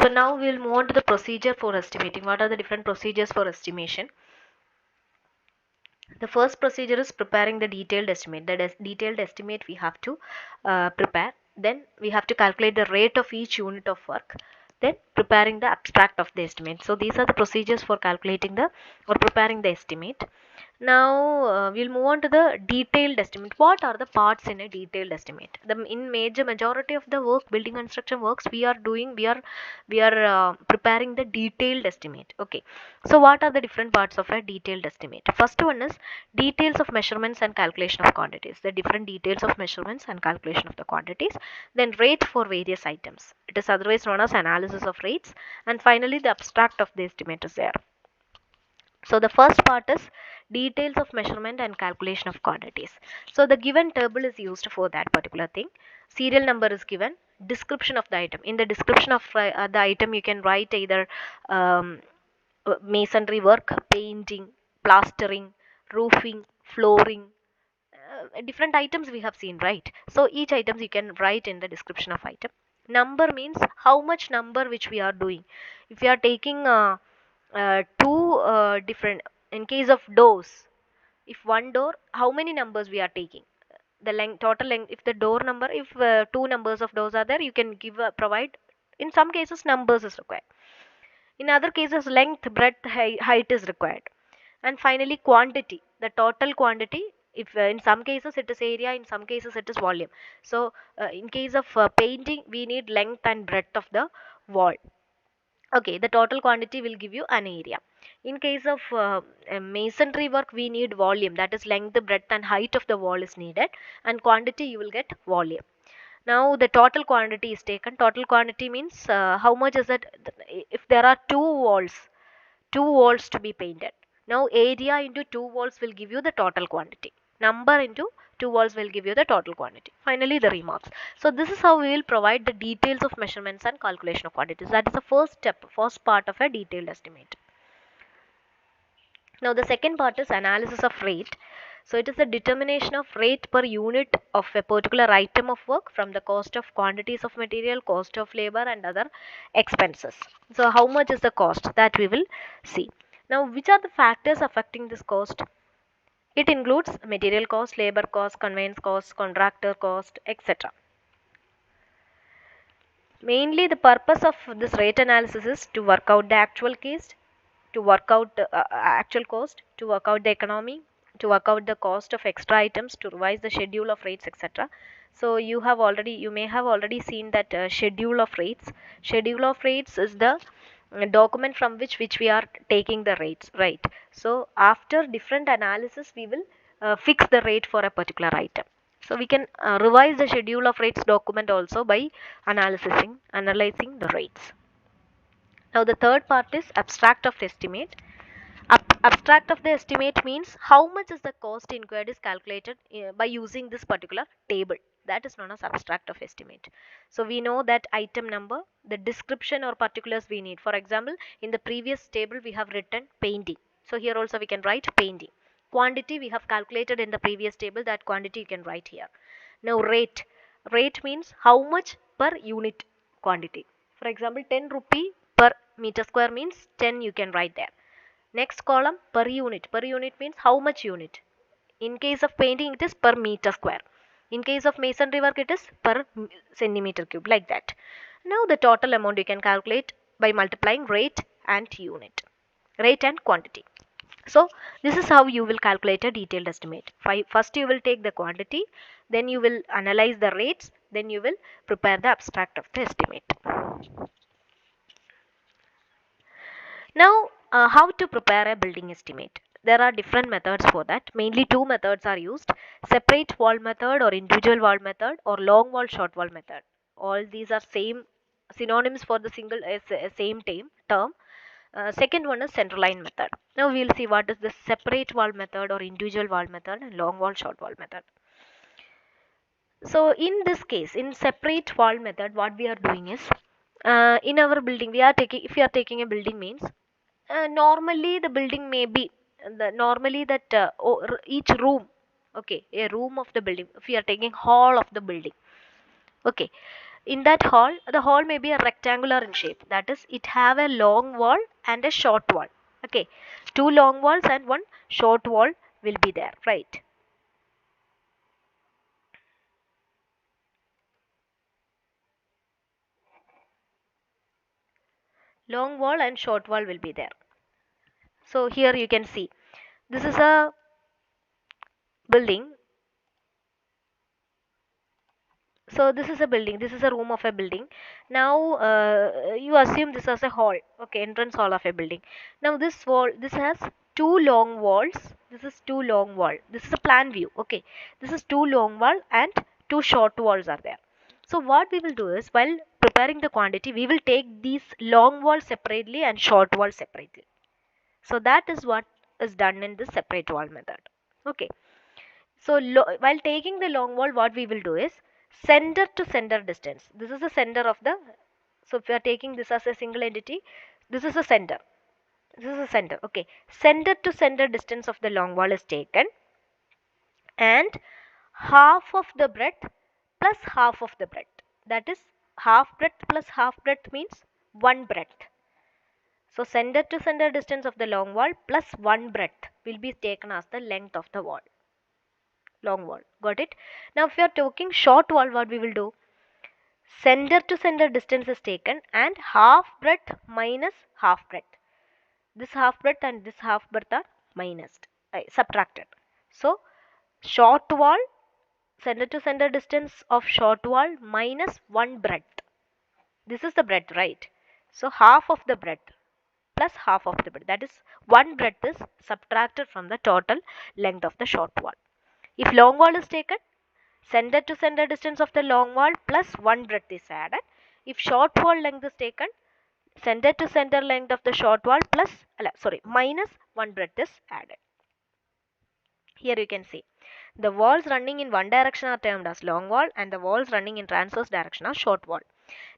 So now we'll move on to the procedure for estimating. What are the different procedures for estimation? The first procedure is preparing the detailed estimate. The detailed estimate we have to prepare. Then we have to calculate the rate of each unit of work. Then preparing the abstract of the estimate. So these are the procedures for calculating the or preparing the estimate. Now we'll move on to the detailed estimate. What are the parts in a detailed estimate? In majority of the work, building construction works, we are preparing the detailed estimate. Okay. So what are the different parts of a detailed estimate? First one is details of measurements and calculation of quantities. The different details of measurements and calculation of the quantities. Then rate for various items. It is otherwise known as analysis of rates. And finally the abstract of the estimate is there. So the first part is details of measurement and calculation of quantities. So the given table is used for that particular thing. Serial number is given. Description of the item. In the description of the item, you can write either um, masonry work, painting, plastering, roofing, flooring, different items we have seen, right? So each items you can write in the description of item. Number means how much number which we are doing. If we are taking two different, in case of doors, if one door, how many numbers we are taking, the length, total length, if the door number, if two numbers of doors are there, you can give provide. In some cases numbers is required, in other cases length, breadth, height is required. And finally quantity, the total quantity. If in some cases it is area, in some cases it is volume. So in case of painting, we need length and breadth of the wall. Okay, the total quantity will give you an area. In case of masonry work, we need volume, that is length, breadth and height of the wall is needed, and quantity you will get volume. Now the total quantity is taken. Total quantity means how much is it? If there are two walls to be painted, now area into two walls will give you the total quantity, number into two walls will give you the total quantity. Finally the remarks. So this is how we will provide the details of measurements and calculation of quantities. That is the first step, first part of a detailed estimate. Now the second part is analysis of rate. So it is the determination of rate per unit of a particular item of work from the cost of quantities of material, cost of labor and other expenses. So how much is the cost, that we will see. Now which are the factors affecting this cost? It includes material cost, labor cost, conveyance cost, contractor cost, etc. Mainly the purpose of this rate analysis is to work out the actual case, to work out actual cost, to work out the economy, to work out the cost of extra items, to revise the schedule of rates, etc. So you may have already seen that schedule of rates. Schedule of rates is the document from which we are taking the rates, right? So after different analysis, we will fix the rate for a particular item. So we can revise the schedule of rates document also by analyzing the rates. Now the third part is abstract of estimate. Abstract of the estimate means how much is the cost incurred is calculated by using this particular table. That is known as abstract of estimate. So we know that item number, the description or particulars we need. For example, in the previous table we have written painting. So here also we can write painting. Quantity we have calculated in the previous table, that quantity you can write here. Now rate. Rate means how much per unit quantity. For example, 10 rupee per meter square means 10 you can write there. Next column, per unit. Per unit means how much unit. In case of painting, it is per meter square. In case of masonry work, it is per centimeter cube, like that. Now the total amount you can calculate by multiplying rate and unit, rate and quantity. So this is how you will calculate a detailed estimate. First you will take the quantity, then you will analyze the rates, then you will prepare the abstract of the estimate. Now, how to prepare a building estimate? There are different methods for that. Mainly two methods are used: separate wall method or individual wall method, or long wall short wall method. All these are same synonyms for the same term. Second one is central line method. Now we will see what is the separate wall method or individual wall method and long wall short wall method. So in this case, in separate wall method, what we are doing is, in our building we are taking, if you are taking a building means, normally the building may be normally that each room, okay, a room of the building, if we are taking hall of the building, okay, In that hall, the hall may be a rectangular in shape, that is it have a long wall and a short wall. Okay, two long walls and one short wall will be there, right? Long wall and short wall will be there. So here you can see this is a building. So this is a building, this is a room of a building. Now you assume this as a hall, okay, entrance hall of a building. Now this wall, this has two long walls, this is two long wall, this is a plan view, okay, this is two long wall and two short walls are there. So what we will do is, while preparing the quantity, we will take these long walls separately and short walls separately. So that is what is done in this separate wall method. Okay, so while taking the long wall, what we will do is center to center distance. This is the center of the, so if we are taking this as a single entity, this is the center. This is the center. Okay. Center to center distance of the long wall is taken, and half of the breadth plus half of the breadth. That is half breadth plus half breadth means one breadth. So center to center distance of the long wall plus one breadth will be taken as the length of the wall. Long wall, got it? Now if we are talking short wall, what we will do, center to center distance is taken and half breadth minus half breadth. This half breadth and this half breadth are minus, subtracted. So short wall, center to center distance of short wall minus one breadth. This is the breadth, right? So half of the breadth plus half of the breadth, that is one breadth is subtracted from the total length of the short wall. If long wall is taken, center to center distance of the long wall plus one breadth is added. If short wall length is taken, center to center length of the short wall plus minus one breadth is added. Here you can see the walls running in one direction are termed as long wall and the walls running in transverse direction are short wall.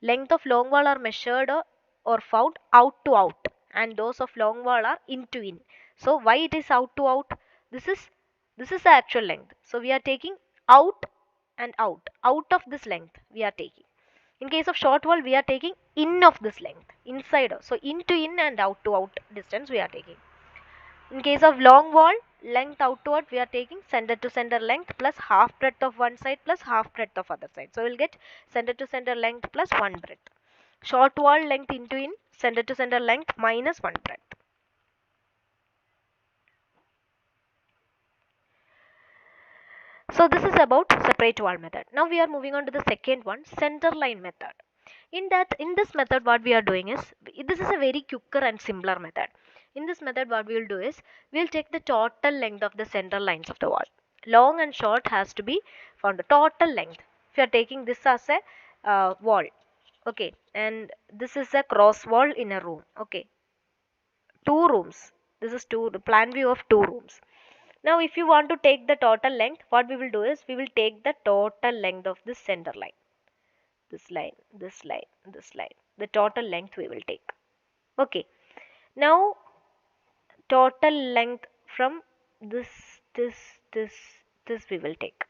Length of long wall are measured or found out to out, and those of long wall are in to in. So why it is out to out? This is the actual length. So we are taking out and out of this length we are taking. In case of short wall, we are taking in of this length, inside. So in to in and out to out distance we are taking. In case of long wall, length outward, we are taking center to center length plus half breadth of one side plus half breadth of other side. So we'll get center to center length plus one breadth. Short wall length into in, center to center length minus one breadth. So this is about separate wall method. Now we are moving on to the second one, center line method. In this method, what we are doing is, this is a very quicker and simpler method. In this method, what we will do is, we will take the total length of the center lines of the wall. Long and short has to be found, the total length. If you are taking this as a wall, okay, and this is a cross wall in a room, okay, two rooms. This is the plan view of two rooms. Now if you want to take the total length, what we will do is, we will take the total length of this center line. This line, this line, this line, the total length we will take. Okay, now total length from this we will take.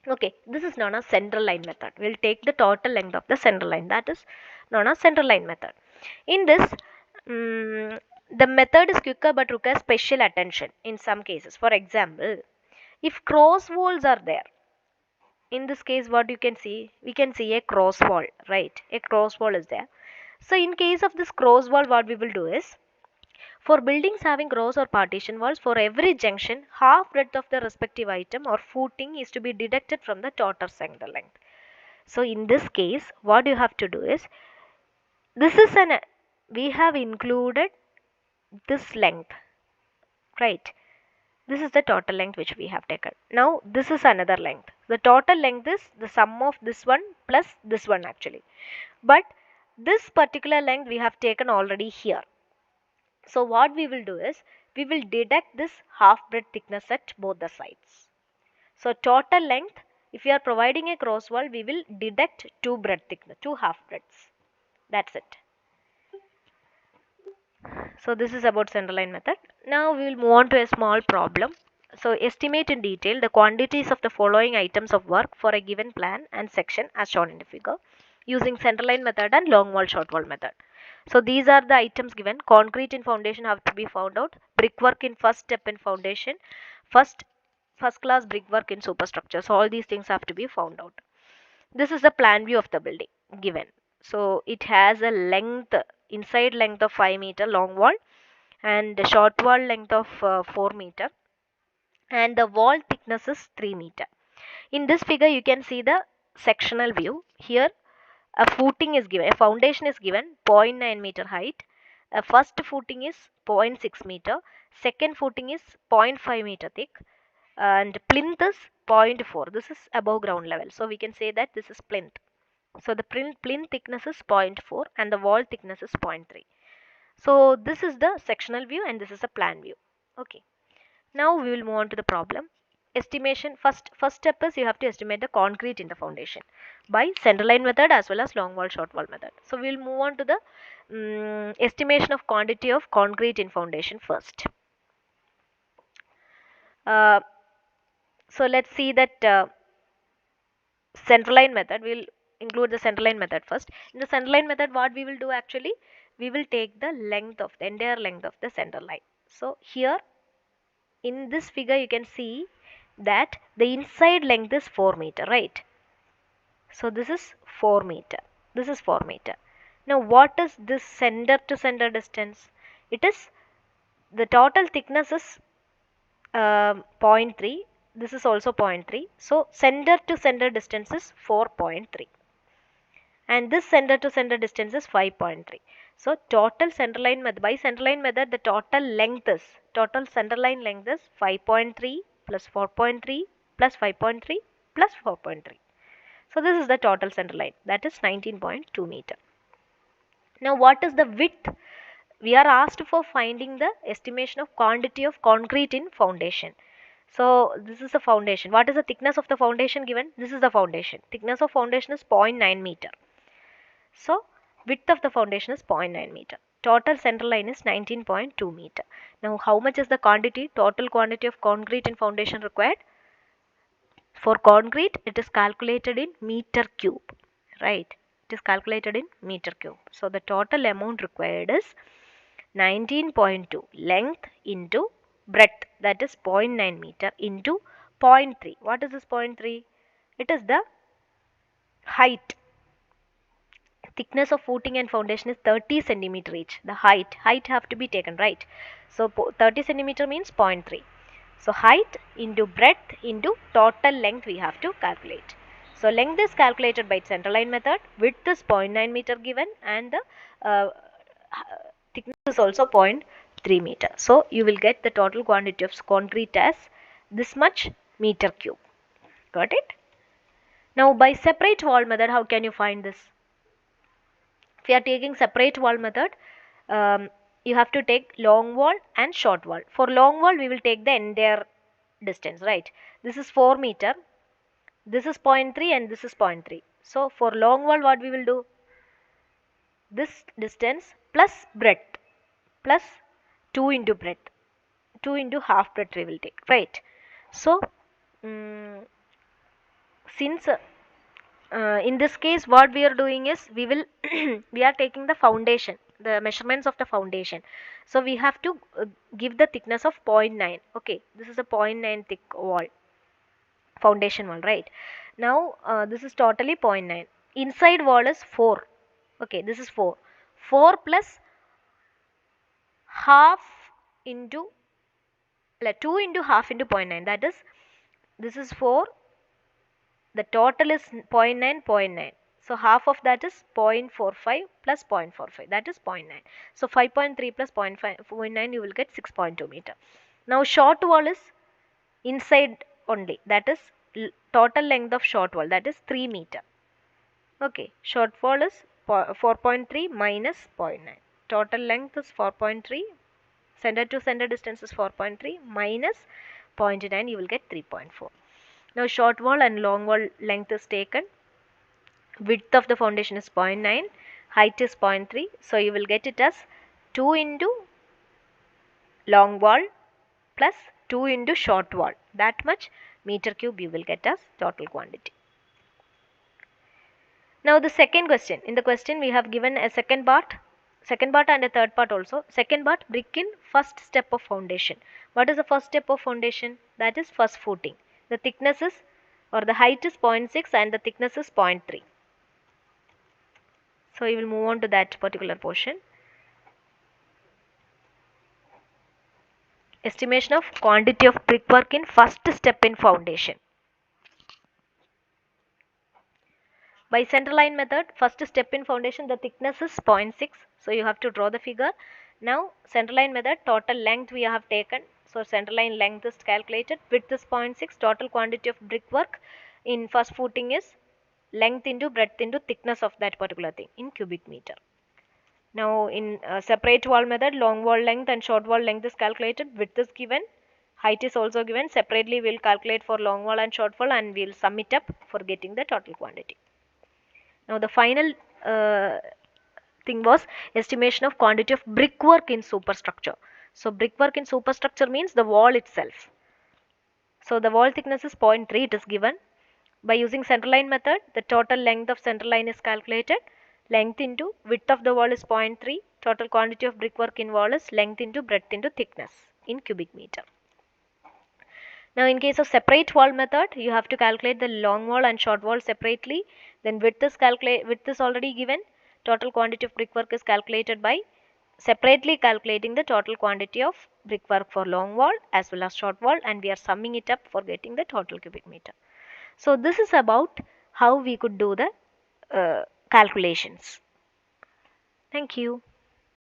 Okay, this is known as central line method. We'll take the total length of the central line, that is known as central line method. In this, the method is quicker but requires special attention in some cases. For example, if cross walls are there, in this case what you can see, we can see a cross wall, right? A cross wall is there. So in case of this cross wall, what we will do is, for buildings having cross or partition walls, for every junction, half breadth of the respective item or footing is to be deducted from the total center length. So in this case, what you have to do is, this is we have included this length, right? This is the total length which we have taken. Now this is another length. The total length is the sum of this one plus this one actually. But this particular length we have taken already here. So what we will do is, we will deduct this half breadth thickness at both the sides. So total length, if you are providing a cross wall, we will deduct two breadth thickness, two half breadths. That's it. So this is about center line method. Now we will move on to a small problem. So estimate in detail the quantities of the following items of work for a given plan and section as shown in the figure using centerline method and long wall short wall method. So these are the items given. Concrete in foundation have to be found out. Brickwork in first step in foundation. First class brickwork in superstructure. So all these things have to be found out. This is the plan view of the building given. So it has a length, inside length of 5 meter long wall and short wall length of 4 meter, and the wall thickness is 3 meter. In this figure you can see the sectional view. Here a footing is given, a foundation is given 0.9 meter height, a first footing is 0.6 meter, second footing is 0.5 meter thick, and plinth is 0.4. This is above ground level, so we can say that this is plinth. So the plinth thickness is 0.4 and the wall thickness is 0.3. So this is the sectional view and this is the plan view. Okay, now we will move on to the problem. Estimation. First step is you have to estimate the concrete in the foundation by centerline method as well as long wall short wall method. So we will move on to the estimation of quantity of concrete in foundation first. Uh, so let's see that centerline method. We will include the centerline method first. In the centerline method, what we will do actually, we will take the length of the entire length of the center line. So here in this figure you can see that the inside length is 4 meter, right? So this is 4 meter. This is 4 meter. Now what is this center to center distance? It is the total thickness is 0.3. This is also 0.3. So center to center distance is 4.3. And this center to center distance is 5.3. So total centerline method, by centerline method the total centerline length is 5.3 plus 4.3 plus 5.3 plus 4.3. So this is the total centerline, that is 19.2 meter. Now what is the width? We are asked for finding the estimation of quantity of concrete in foundation. So this is the foundation. What is the thickness of the foundation given? This is the foundation. Thickness of foundation is 0.9 meter. So width of the foundation is 0.9 meter. Total center line is 19.2 meter. Now how much is the quantity, total quantity of concrete in foundation required? For concrete it is calculated in meter cube, right? It is calculated in meter cube. So the total amount required is 19.2 length into breadth, that is 0.9 meter into 0.3. What is this 0.3? It is the height. Thickness of footing and foundation is 30 centimeter each. The height have to be taken, right? So 30 centimeter means 0.3. So height into breadth into total length we have to calculate. So length is calculated by centerline method, width is 0.9 meter given, and the thickness is also 0.3 meter. So you will get the total quantity of concrete as this much meter cube. Got it? Now by separate wall method, how can you find this? If you are taking separate wall method, you have to take long wall and short wall. For long wall we will take the entire distance, right? This is 4 meter, this is 0.3 and this is 0.3. So for long wall what we will do? This distance plus breadth plus 2 into breadth, 2 into half breadth we will take, right? So since in this case what we are doing is we will we are taking the foundation, the measurements of the foundation. So we have to give the thickness of 0.9. okay, this is a 0.9 thick wall, foundation wall, right? Now this is totally 0.9. Inside wall is 4. okay, this is 4 plus half into 2 into half into 0.9, that is, this is 4, the total is 0.9, 0.9. So half of that is 0.45 plus 0.45, that is 0.9. So 5.3 plus 0.9 you will get 6.2 meter. Now short wall is inside only, that is total length of short wall, that is 3 meter. Okay, short wall is 4.3 minus 0.9. Total length is 4.3. Center to center distance is 4.3 minus 0.9, you will get 3.4. Now short wall and long wall length is taken. Width of the foundation is 0.9, height is 0.3. So you will get it as 2 into long wall plus 2 into short wall. That much meter cube you will get as total quantity. Now the second question. In the question we have given a second part and a third part also. Second part, brick in first step of foundation. What is the first step of foundation? That is first footing. The thickness is, or the height is 0.6 and the thickness is 0.3. So we will move on to that particular portion. Estimation of quantity of brickwork in first step in foundation. By center line method, first step in foundation, the thickness is 0.6. So you have to draw the figure. Now center line method, total length we have taken. So center line length is calculated, width is 0.6, total quantity of brickwork in first footing is length into breadth into thickness of that particular thing in cubic meter. Now in separate wall method, long wall length and short wall length is calculated, width is given, height is also given. Separately we will calculate for long wall and short wall and we will sum it up for getting the total quantity. Now the final thing was estimation of quantity of brickwork in superstructure. So brickwork in superstructure means the wall itself. So the wall thickness is 0.3, it is given. By using centerline method, the total length of centerline is calculated. Length into width of the wall is 0.3. Total quantity of brickwork in wall is length into breadth into thickness in cubic meter. Now in case of separate wall method, you have to calculate the long wall and short wall separately. Then width is already given. Total quantity of brickwork is calculated by separately calculating the total quantity of brickwork for long wall as well as short wall, and we are summing it up for getting the total cubic meter. So this is about how we could do the calculations. Thank you.